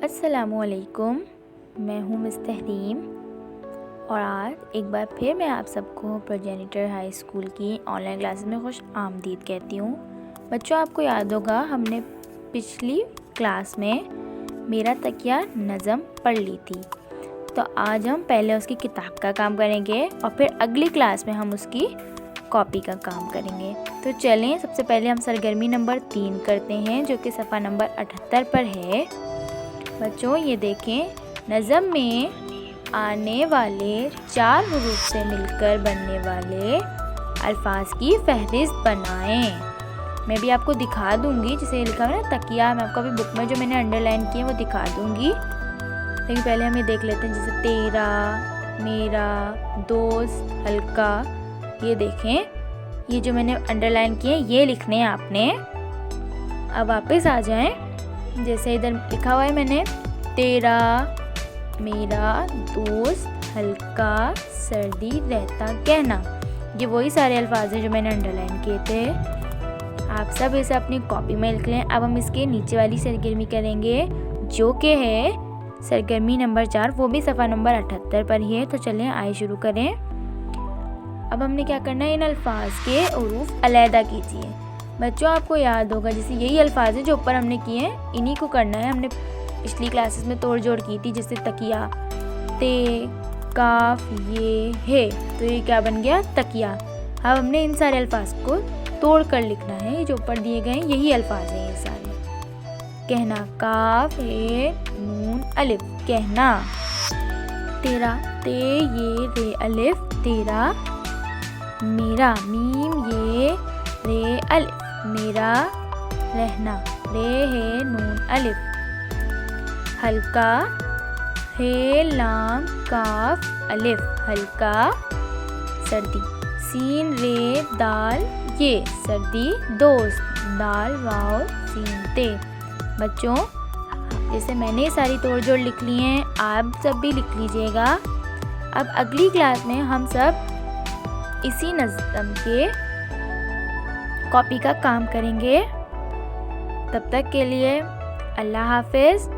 अस्सलामुअलैकुम, मैं हूँ मिस तहरीम और आज एक बार फिर मैं आप सबको प्रोजेनिटर हाई स्कूल की ऑनलाइन क्लासेस में खुश आमदीद कहती हूँ। बच्चों, आपको याद होगा हमने पिछली क्लास में मेरा तकिया नज़म पढ़ ली थी, तो आज हम पहले उसकी किताब का काम करेंगे और फिर अगली क्लास में हम उसकी कॉपी का काम करेंगे। तो चलें, सबसे पहले हम सरगर्मी नंबर 3 करते हैं जो कि सफ़ा नंबर 78 पर है। बच्चों, ये देखें, नज़म में आने वाले 4 हुरूफ से मिलकर बनने वाले अल्फाज की फहरिस्त बनाएं। मैं भी आपको दिखा दूंगी, जिसे लिखा है ना तकिया, मैं आपको अभी बुक में जो मैंने अंडरलाइन किए वो दिखा दूंगी। लेकिन पहले हम ये देख लेते हैं, जैसे तेरा, मेरा, दोस्त, हल्का। ये देखें, ये जो मैंने अंडरलाइन किए ये लिखने हैं आपने। अब वापस आ जाएं, जैसे इधर लिखा हुआ है मैंने, तेरा, मेरा, दोस्त, हल्का, सर्दी, रहता, कहना। ये वही सारे अल्फाज हैं जो मैंने अंडरलाइन किए थे। आप सब इसे अपनी कॉपी में लिख लें। अब हम इसके नीचे वाली सरगर्मी करेंगे जो कि है सरगर्मी नंबर 4, वो भी सफ़ा नंबर 78 पर ही है। तो चलें, आए शुरू करें। अब हमने क्या करना है, इन अल्फाज के हुरूफ अलहदा कीजिए। बच्चों, आपको याद होगा जैसे यही अल्फाज हैं जो ऊपर हमने किए हैं, इन्हीं को करना है। हमने पिछली क्लासेस में तोड़ जोड़ की थी, जैसे तकिया, ते, काफ, ये, है, तो ये क्या बन गया, तकिया। अब हमने इन सारे अल्फाज को तोड़ कर लिखना है। ये जो ऊपर दिए गए हैं यही अल्फाज हैं ये सारे। कहना, काफ, हे, नून, अलिफ, कहना। तेरा, ते, ये, रे, अलिफ, तेरा। मेरा, मीम, ये, रे, अलिफ, मेरा। रहना, रे, हे, नून, अलिफ। हल्का, हे, लाम, काफ, अलिफ, हल्का। सर्दी, सीन, रे, दाल, ये, सर्दी। दोस्त, दाल, वाव, सीन, ते। बच्चों, जैसे मैंने सारी तोड़ जोड़ लिख ली हैं, आप सब भी लिख लीजिएगा। अब अगली क्लास में हम सब इसी नज़म के कॉपी का काम करेंगे। तब तक के लिए अल्लाह हाफिज़।